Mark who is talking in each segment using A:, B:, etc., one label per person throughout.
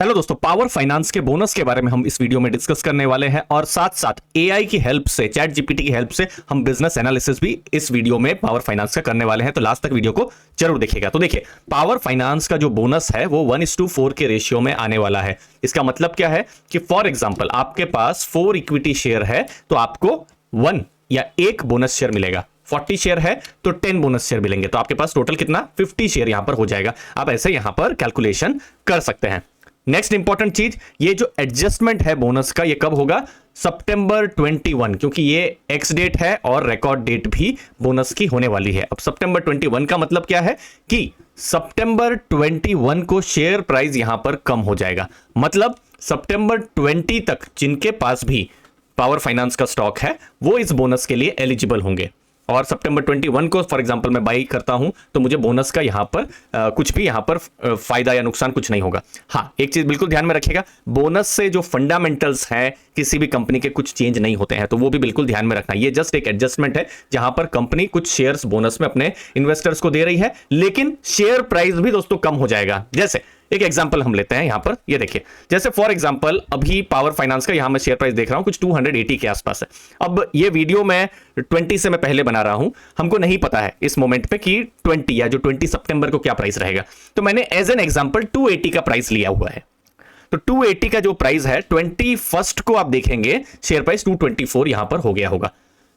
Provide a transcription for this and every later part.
A: Hello दोस्तों, power finance के bonus के बारे में हम इस वीडियो में डिस्कस करने वाले हैं और साथ साथ एआई की हेल्प से, चैट जीपीटी की हेल्प से हम बिजनेस एनालिसिस भी इस वीडियो में पावर फाइनेंस का करने वाले हैं। तो लास्ट तक वीडियो को जरूर देखिएगा। तो देखिए, पावर फाइनेंस का जो बोनस है वो 1:4 के रेशियो में आने वाला है। इसका मतलब क्या है कि फॉर एग्जाम्पल आपके पास 4 इक्विटी शेयर है तो आपको 1 या 1 बोनस शेयर मिलेगा। 40 शेयर है तो 10 बोनस शेयर मिलेंगे। तो आपके पास टोटल कितना 50 शेयर यहां पर हो जाएगा। आप ऐसे यहां पर कैलकुलेशन कर सकते हैं। नेक्स्ट इंपॉर्टेंट चीज, ये जो एडजस्टमेंट है बोनस का, ये कब होगा? सितंबर 21, क्योंकि ये एक्स डेट है और रिकॉर्ड डेट भी बोनस की होने वाली है। अब सितंबर 21 का मतलब क्या है कि सितंबर 21 को शेयर प्राइस यहां पर कम हो जाएगा। मतलब सितंबर 20 तक जिनके पास भी पावर फाइनेंस का स्टॉक है वो इस बोनस के लिए एलिजिबल होंगे। और सितंबर 21 को फॉर एग्जांपल मैं बाई करता हूं तो मुझे बोनस का यहां पर कुछ भी यहां पर फायदा या नुकसान कुछ नहीं होगा। हाँ, एक चीज बिल्कुल ध्यान में रखिएगा, बोनस से जो फंडामेंटल्स हैं किसी भी कंपनी के कुछ चेंज नहीं होते हैं, तो वो भी बिल्कुल ध्यान में रखना। ये जस्ट एक एडजस्टमेंट है जहां पर कंपनी कुछ शेयर्स बोनस में अपने इन्वेस्टर्स को दे रही है, लेकिन शेयर प्राइस भी दोस्तों कम हो जाएगा। जैसे एक एग्जांपल हम लेते हैं यहां पर, ये देखिए, जैसे फॉर एग्जांपल अभी पावर फाइनेंस का यहां मैं शेयर प्राइस देख रहा हूं कुछ 280 के आसपास है। अब ये वीडियो मैं 20 से मैं पहले बना रहा हूं, हमको नहीं पता है इस मोमेंट पे कि 20 या जो 20 सितंबर को क्या प्राइस रहेगा, तो मैंने एज एन एग्जांपल 280 का प्राइस लिया हुआ है। तो 280 का जो प्राइस है 21 को आप देखेंगे शेयर प्राइस 224 यहां पर हो गया होगा।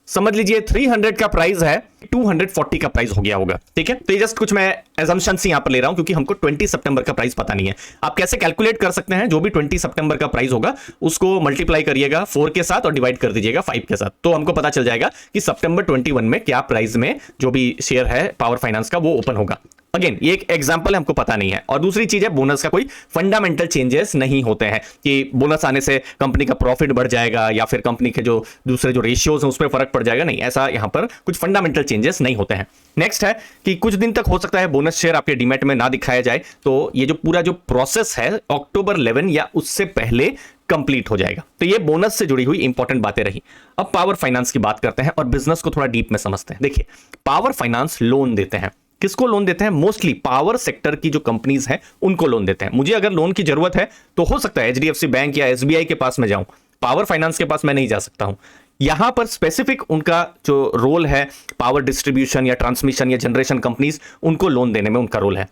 A: समझ लीजिए 300 का प्राइस है, 240 का प्राइस हो गया होगा। ठीक है, तो ये जस्ट कुछ मैं एजम्पशंस यहां पर ले रहा हूं क्योंकि हमको 20 सितंबर का प्राइस पता नहीं है। आप कैसे कैलकुलेट कर सकते हैं? जो भी 20 सितंबर का प्राइस होगा उसको मल्टीप्लाई करिएगा 4 के साथ और डिवाइड कर दीजिएगा 5 के साथ, तो हमको पता चल जाएगा कि सितंबर 21 में क्या प्राइस में जो भी शेयर है पावर फाइनेंस का वो ओपन होगा। अगेन ये एक एग्जांपल है, हमको पता नहीं है। और दूसरी चीज है, बोनस का कोई फंडामेंटल चेंजेस नहीं होते हैं कि बोनस आने से कंपनी का प्रॉफिट बढ़ जाएगा या फिर कंपनी के जो दूसरे जो रेशियोज हैं उस पर फर्क पड़ जाएगा। नहीं, ऐसा यहां पर कुछ फंडामेंटल चेंजेस नहीं होते हैं। नेक्स्ट है कि कुछ दिन तक हो सकता है बोनस शेयर आपके डीमैट में ना दिखाया जाए, तो ये जो पूरा जो प्रोसेस है अक्टूबर 11 या उससे पहले कंप्लीट हो जाएगा। तो ये बोनस से जुड़ी हुई इंपॉर्टेंट बातें रही। अब पावर फाइनेंस की बात करते हैं और बिजनेस को थोड़ा डीप में समझते हैं। देखिए, पावर फाइनेंस लोन देते हैं। किसको लोन देते हैं? मोस्टली पावर सेक्टर की जो कंपनीज हैं उनको लोन देते हैं। मुझे अगर लोन की जरूरत है तो हो सकता है एचडीएफसी बैंक या एसबीआई के पास में जाऊं, पावर फाइनेंस के पास मैं नहीं जा सकता हूं। यहां पर स्पेसिफिक उनका जो रोल है, पावर डिस्ट्रीब्यूशन या ट्रांसमिशन या जनरेशन कंपनीज, उनको लोन देने में उनका रोल है।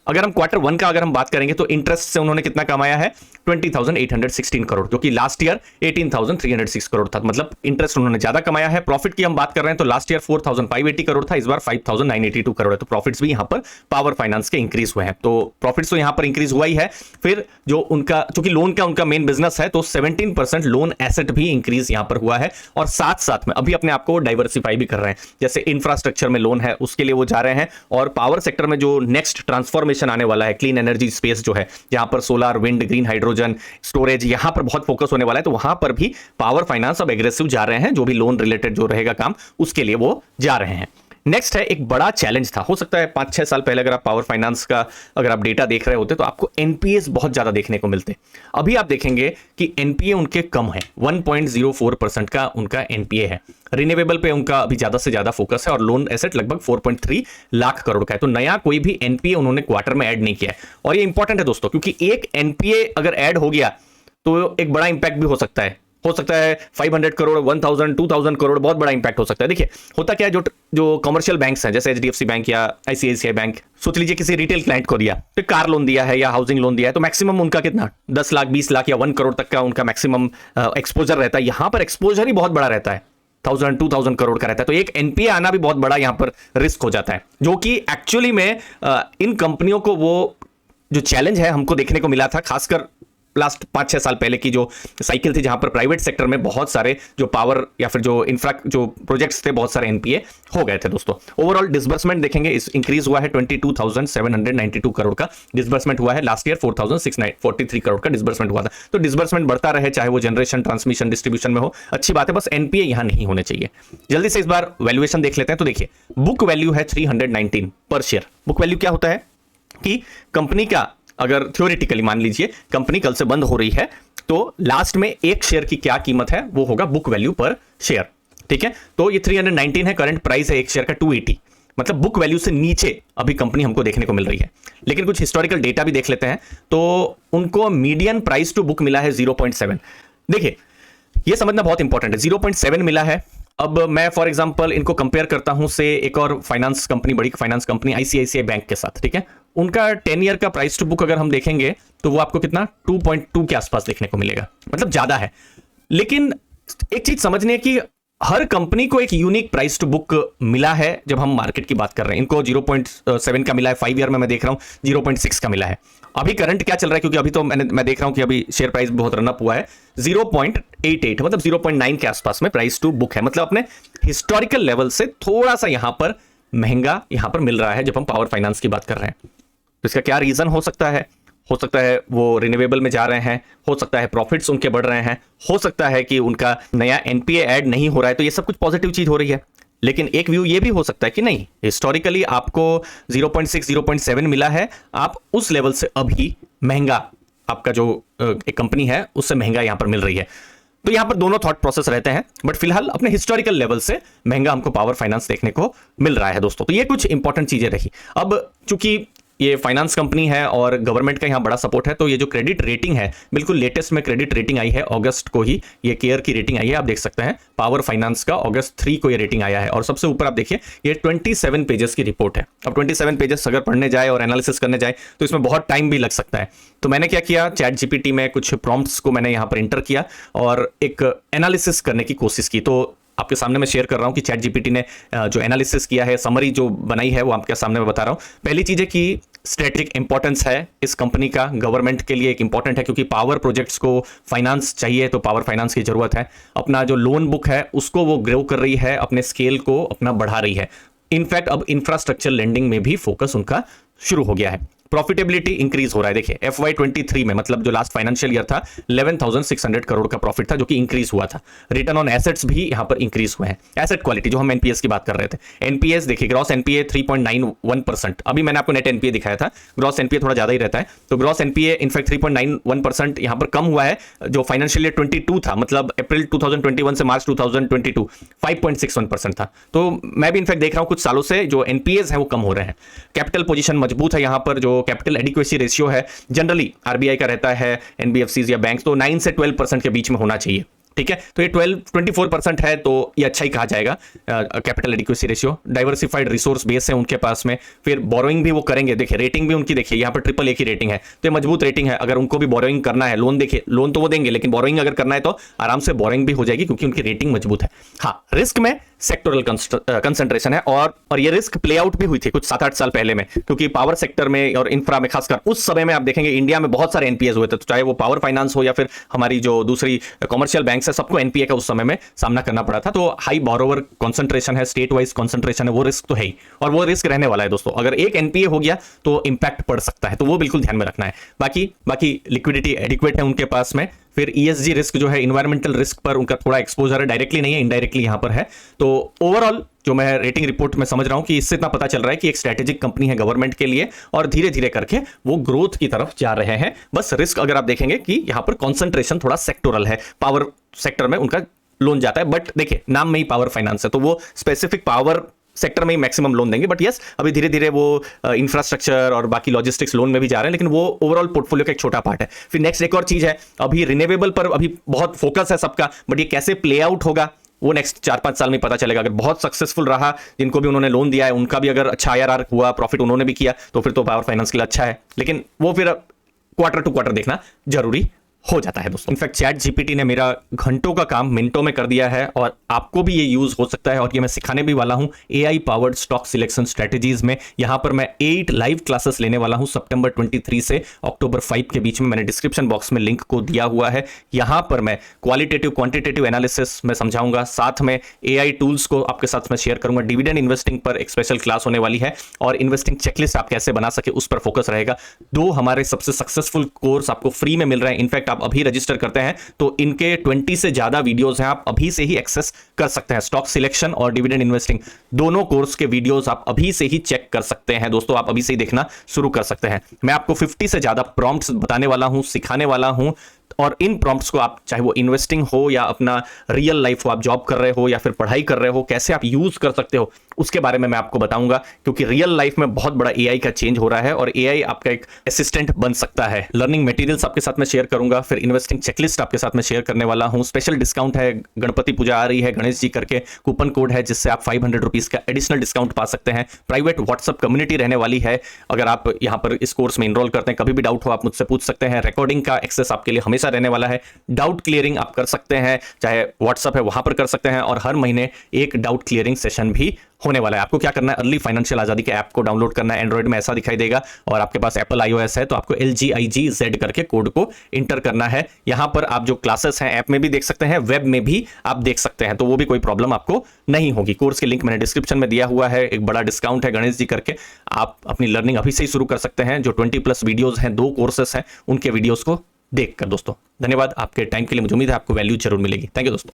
A: अगर हम क्वार्टर 1 का अगर हम बात करेंगे तो इंटरेस्ट से उन्होंने कितना कमाया है? 20,816 करोड़, जो कि लास्ट ईयर 18,306 करोड़ था। मतलब इंटरेस्ट उन्होंने ज्यादा कमाया है। प्रॉफिट की हम बात कर रहे हैं तो लास्ट ईयर 4,580 करोड़ था, इस बार 5,982 करोड़ है। तो प्रॉफिट्स भी यहां पर पावर फाइनेंस के इंक्रीज हुए हैं। तो प्रॉफिट्स तो यहां पर इंक्रीज हुआ ही है। फिर जो उनका, चूंकि लोन का उनका मेन बिजनेस है, तो 17% लोन एसेट भी इंक्रीज यहां पर हुआ है। और साथ साथ में अभी अपने आप को डाइवर्सिफाई भी कर रहे हैं, जैसे इंफ्रास्ट्रक्चर में लोन है उसके लिए वो जा रहे हैं, और पावर सेक्टर में जो नेक्स्ट ट्रांसफॉर्मेशन आने वाला है, क्लीन एनर्जी स्पेस जो है, जहां पर solar, wind, green hydrogen, storage, यहां पर बहुत फोकस होने वाला है। तो वहां पर भी पावर फाइनेंस अब एग्रेसिव जा रहे हैं, जो भी लोन रिलेटेड जो रहेगा काम उसके लिए वो जा रहे हैं। नेक्स्ट है, एक बड़ा चैलेंज था, हो सकता है 5-6 साल पहले अगर आप पावर फाइनेंस का अगर आप डेटा देख रहे होते तो आपको एनपीएस बहुत ज्यादा देखने को मिलते। अभी आप देखेंगे कि एनपीए उनके कम है, 1.04% का उनका एनपीए है। रिन्यूएबल पे उनका अभी ज्यादा से ज्यादा फोकस है और लोन एसेट लगभग 4.3 लाख करोड़ का है। तो नया कोई भी एनपीए उन्होंने क्वार्टर में ऐड नहीं किया है। और ये इंपॉर्टेंट है दोस्तों, क्योंकि एक एनपीए अगर ऐड हो गया तो एक बड़ा इंपैक्ट भी हो सकता है। 500 करोड़, 1000, 2000 करोड़, बहुत बड़ा इंपैक्ट हो सकता है। देखिए, होता क्या है, जो कमर्शियल बैंक्स हैं जैसे एचडीएफसी बैंक या आईसीआईसीआई बैंक, सोच लीजिए किसी रिटेल क्लाइंट को दिया, तो कार लोन दिया है या हाउसिंग लोन दिया है, तो मैक्सिमम उनका कितना 10 लाख, 20 लाख या 1 करोड़ तक का उनका मैक्सिमम एक्सपोजर रहता है। यहां पर एक्सपोजर ही बहुत बड़ा रहता है, 1000-2000 करोड़ का रहता है। तो एक एनपीए आना भी बहुत बड़ा यहां पर रिस्क हो जाता है, जो कि एक्चुअली में इन कंपनियों को वो जो चैलेंज है हमको देखने को मिला था, खासकर लास्ट 5-6 साल पहले की जो साइकिल थी, जहां पर प्राइवेट सेक्टर में बहुत सारे जो पावर या फिर जो इंफ्रा जो प्रोजेक्ट्स थे, बहुत सारे एनपीए हो गए थे दोस्तों। ओवरऑल डिसबर्समेंट देखेंगे, इस इंक्रीज हुआ है 22,792 करोड़ का डिसबर्समेंट हुआ है। लास्ट ईयर 4,643 करोड़ का डिसबर्समेंट हुआ था। तो डिसबर्समेंट बढ़ता रहे, चाहे वो जनरेशन, ट्रांसमिशन, डिस्ट्रीब्यूशन में हो, अच्छी बात है, बस एनपीए यहां नहीं होने चाहिए। जल्दी से इस बार वैल्यूएशन देख लेते हैं। तो देखिए, बुक वैल्यू है 319 पर शेयर। बुक वैल्यू क्या होता है कि कंपनी का, अगर थ्योरेटिकली मान लीजिए कंपनी कल से बंद हो रही है तो लास्ट में एक शेयर की क्या कीमत है वो होगा बुक वैल्यू पर शेयर। ठीक है, तो ये 319 है, करंट प्राइस है एक शेयर का 280। मतलब बुक वैल्यू से नीचे अभी कंपनी हमको देखने को मिल रही है। लेकिन कुछ हिस्टोरिकल डेटा भी देख लेते हैं, तो उनको मीडियन प्राइस टू बुक मिला है 0.7। देखिए ये समझना बहुत इंपॉर्टेंट है, 0.7 मिला है। अब मैं फॉर एग्जांपल इनको कंपेयर करता हूं से एक और फाइनेंस कंपनी, बड़ी फाइनेंस कंपनी आईसीआईसीआई बैंक के साथ, ठीक है। उनका 10 ईयर का प्राइस टू बुक अगर हम देखेंगे तो वो आपको कितना 2.2 के आसपास देखने को मिलेगा, मतलब ज्यादा है। लेकिन एक चीज समझनी है कि हर कंपनी को एक यूनिक प्राइस टू बुक मिला है। जब हम मार्केट की बात कर रहे हैं, इनको 0.7 का मिला है, 5 ईयर में मैं देख रहा हूं 0.6 का मिला है। अभी करंट क्या चल रहा है, क्योंकि अभी तो मैं देख रहा हूं कि अभी शेयर प्राइस बहुत रन अप हुआ है, 0.88 मतलब 0.9 के आसपास में प्राइस टू बुक है। मतलब अपने हिस्टोरिकल लेवल से थोड़ा सा यहां पर महंगा यहां पर मिल रहा है जब हम पावर फाइनेंस की बात कर रहे हैं। तो इसका क्या रीजन हो सकता है? हो सकता है वो रिन्यूएबल में जा रहे हैं, हो सकता है प्रॉफिट्स उनके बढ़ रहे हैं, हो सकता है कि उनका नया एनपीए ऐड नहीं हो रहा है। तो ये सब कुछ पॉजिटिव चीज हो रही है। लेकिन एक व्यू ये भी हो सकता है कि नहीं, हिस्टोरिकली आपको 0.6 0.7 मिला है, आप उस लेवल से अभी महंगा, आपका जो एक कंपनी है उससे महंगा यहां पर मिल रही है। तो यहां पर दोनों थॉट प्रोसेस रहते हैं, बट फिलहाल अपने हिस्टोरिकल लेवल से महंगा हमको पावर फाइनेंस देखने को मिल रहा है दोस्तों। तो ये कुछ इंपॉर्टेंट चीजें रही। अब चूंकि ये फाइनेंस कंपनी है और गवर्नमेंट का यहाँ बड़ा सपोर्ट है, तो ये जो क्रेडिट रेटिंग है, बिल्कुल लेटेस्ट में क्रेडिट रेटिंग आई है अगस्त को ही, ये केयर की रेटिंग आई है। आप देख सकते हैं पावर फाइनेंस का अगस्त 3 को ये रेटिंग आया है। और सबसे ऊपर आप देखिए ये 27 पेजेस की रिपोर्ट है। अब 27 पेजेस अगर पढ़ने जाए और एनालिसिस करने जाए तो इसमें बहुत टाइम भी लग सकता है। तो मैंने क्या किया, चैट जीपीटी में कुछ प्रॉम्प्ट्स को मैंने यहाँ पर इंटर किया और एक एनालिसिस करने की कोशिश की। तो आपके सामने मैं शेयर कर रहा हूं कि चैट जीपीटी ने जो एनालिसिस किया है, समरी जो बनाई है, वो आपके सामने मैं बता रहा हूं। पहली चीज है कि स्ट्रेटेजिक इंपॉर्टेंस है इस कंपनी का, गवर्नमेंट के लिए एक इंपॉर्टेंट है, क्योंकि पावर प्रोजेक्ट्स को फाइनेंस चाहिए तो पावर फाइनेंस की जरूरत है। अपना जो लोन बुक है उसको वो ग्रो कर रही है, अपने स्केल को अपना बढ़ा रही है। इनफैक्ट अब इंफ्रास्ट्रक्चर लेंडिंग में भी फोकस उनका शुरू हो गया है। प्रॉफिटेबिलिटी इंक्रीज हो रहा है। देखिए FY23 में, मतलब जो लास्ट फाइनेंशियल ईयर था, 11,600 करोड़ का प्रॉफिट था, जो कि इंक्रीज हुआ था। रिटर्न ऑन एसेट्स भी यहां पर इंक्रीज हुए हैं। एसेट क्वालिटी, जो हम एनपीएस की बात कर रहे थे, एनपीएस देखिए, ग्रॉस एनपीए 3.91%। अभी मैंने आपको नेट एनपीए दिखाया था, ग्रॉस एनपीए थोड़ा ज्यादा ही रहता है। तो ग्रॉस एनपीए इनफैक्ट 3.91% यहां पर कम हुआ है। जो फाइनेंशियल ईयर 22 था, मतलब अप्रैल 2021 से मार्च 2022, 5.61% था। तो मैं भी इनफैक्ट देख रहा हूं कुछ सालों से जो एनपीएस है वो कम हो रहे हैं। कैपिटल पोजीशन मजबूत है। यहां पर जो कैपिटल एडिक्वेसी रेशियो है, जनरली आरबीआई का रहता है, एनबीएफसीज या बैंक, तो 9 से 12% के बीच में होना चाहिए, ठीक है। तो ये 24% है, तो ये अच्छा ही कहा जाएगा capital adequacy ratio. Diversified resource base है उनके पास में, फिर बोरोइंग भी वो करेंगे। देखिए रेटिंग भी उनकी, देखिए यहाँ पर AAA की रेटिंग है, तो ये मजबूत रेटिंग है। अगर उनको भी बोरोइंग करना है, लोन देखिए, लोन तो वो देंगे, लेकिन बोरोइंग अगर करना है तो आराम से बोरोइंग भी हो जाएगी, क्योंकि उनकी रेटिंग मजबूत है। हाँ, रिस्क में सेक्टोरल कंसंट्रेशन है, और ये रिस्क प्ले आउट भी हुई थी कुछ 7-8 साल पहले में, क्योंकि पावर सेक्टर में और इंफ्रा में खासकर उस समय में आप देखेंगे इंडिया में बहुत सारे एनपीएस हुए थे। तो चाहे वो पावर फाइनेंस हो या फिर हमारी जो दूसरी कमर्शियल बैंक है, सबको एनपीए का उस समय में सामना करना पड़ा था। तो हाई बोरोवर कंसंट्रेशन है, स्टेट वाइज कंसंट्रेशन है, वो रिस्क तो है ही, और वो रिस्क रहने वाला है दोस्तों। अगर एक एनपीए हो गया तो इंपैक्ट पड़ सकता है, तो वो बिल्कुल ध्यान में रखना है। बाकी लिक्विडिटी एडिक्वेट है उनके पास में। फिर ईएसजी रिस्क जो है, इन्वायरमेंटल रिस्क पर उनका थोड़ा एक्सपोजर है, डायरेक्टली नहीं है, इनडायरेक्टली यहां पर है। तो ओवरऑल जो मैं रेटिंग रिपोर्ट में समझ रहा हूं कि इससे इतना पता चल रहा है कि एक स्ट्रेटेजिक कंपनी है गवर्नमेंट के लिए, और धीरे धीरे करके वो ग्रोथ की तरफ जा रहे हैं। बस रिस्क अगर आप देखेंगे कि यहां पर कॉन्सेंट्रेशन थोड़ा सेक्टोरल है, पावर सेक्टर में उनका लोन जाता है। बट देखिए नाम में ही पावर फाइनेंस है, तो वो स्पेसिफिक पावर सेक्टर में ही मैक्सिमम लोन देंगे। बट यस, अभी धीरे धीरे वो इंफ्रास्ट्रक्चर और बाकी लॉजिस्टिक्स लोन में भी जा रहे हैं, लेकिन वो ओवरऑल पोर्टफोलियो का एक छोटा पार्ट है। फिर नेक्स्ट एक और चीज है, अभी रिन्यूएबल पर अभी बहुत फोकस है सबका, बट ये कैसे प्ले आउट होगा वो नेक्स्ट 4-5 साल में पता चलेगा। अगर बहुत सक्सेसफुल रहा, जिनको भी उन्होंने लोन दिया है उनका भी अगर अच्छा IRR हुआ, प्रॉफिट उन्होंने भी किया, तो फिर तो पावर फाइनेंस के लिए अच्छा है। लेकिन वो फिर क्वार्टर टू क्वार्टर देखना जरूरी हो जाता है दोस्तों। इनफैक्ट चैट जीपीटी ने मेरा घंटों का काम मिनटों में कर दिया है, और आपको भी ये यूज हो सकता है, और ये मैं सिखाने भी वाला हूं AI powered stock selection strategies में। यहां पर मैं 8 लाइव क्लासेस लेने वाला हूं सितंबर 23 से अक्टूबर 5 के बीच में। मैंने डिस्क्रिप्शन बॉक्स में लिंक को दिया हुआ है। यहां पर मैं क्वालिटेटिव क्वांटिटेटिव एनालिसिस में समझाऊंगा, साथ में AI टूल्स को आपके साथ में शेयर करूंगा। डिविडेंड इन्वेस्टिंग पर एक स्पेशल क्लास होने वाली है, और इन्वेस्टिंग चेकलिस्ट आप कैसे बना सके उस पर फोकस रहेगा। 2 हमारे सबसे सक्सेसफुल कोर्स आपको फ्री में मिल रहे हैं। इनफैक्ट आप अभी रजिस्टर करते हैं तो इनके 20 से ज्यादा वीडियोस हैं, आप अभी से ही एक्सेस कर सकते हैं। स्टॉक सिलेक्शन और डिविडेंड इन्वेस्टिंग दोनों कोर्स के वीडियोस आप अभी से ही चेक कर सकते हैं दोस्तों, आप अभी से ही देखना शुरू कर सकते हैं। मैं आपको 50 से ज्यादा प्रॉम्प्ट्स बताने वाला हूं, सिखाने वाला हूं, और इन प्रॉम्प्ट्स को आप, चाहे वो इन्वेस्टिंग हो या अपना रियल लाइफ हो, आप जॉब कर रहे हो या फिर पढ़ाई कर रहे हो, कैसे आप यूज कर सकते हो उसके बारे में मैं आपको बताऊंगा, क्योंकि रियल लाइफ में बहुत बड़ा एआई का चेंज हो रहा है और एआई आपका एक असिस्टेंट बन सकता है। लर्निंग मटेरियल्स आपके साथ में शेयर करूंगा, फिर इन्वेस्टिंग चेकलिस्ट आपके साथ में शेयर करने वाला हूं। स्पेशल डिस्काउंट है, गणपति पूजा आ रही है, गणेश जी करके कूपन कोड है जिससे आप 500 रुपीज का एडिशनल डिस्काउंट पा सकते हैं। प्राइवेट व्हाट्सएप कम्युनिटी रहने वाली है, अगर आप यहां पर इस कोर्स में इनरोल करते हैं, कभी भी डाउट हो आप मुझसे पूछ सकते हैं। रिकॉर्डिंग का एक्सेस आपके लिए हमेशा रहने वाला है। डाउट क्लियरिंग आप कर सकते हैं, चाहे व्हाट्सएप है वहां पर कर सकते हैं, और हर महीने एक डाउट क्लियरिंग सेशन भी होने वाला है। आपको क्या करना है, अर्ली फाइनेंशियल आजादी के ऐप को डाउनलोड करना है। एंड्रॉइड में ऐसा दिखाई देगा, और आपके पास एप्पल iOS है तो आपको LGIGZ करके कोड को इंटर करना है। यहां पर आप जो क्लासेस हैं ऐप में भी देख सकते हैं, वेब में भी आप देख सकते हैं, तो वो भी कोई प्रॉब्लम आपको नहीं होगी। कोर्स के लिंक मैंने डिस्क्रिप्शन में दिया हुआ है, एक बड़ा डिस्काउंट है गणेश जी करके, आप अपनी लर्निंग अभी से ही शुरू कर सकते हैं। जो 20+ वीडियोस हैं, 2 कोर्सेस हैं, उनके वीडियोस को देखकर। दोस्तों धन्यवाद आपके टाइम के लिए, मुझे उम्मीद है आपको वैल्यू जरूर मिलेगी। थैंक यू दोस्तों।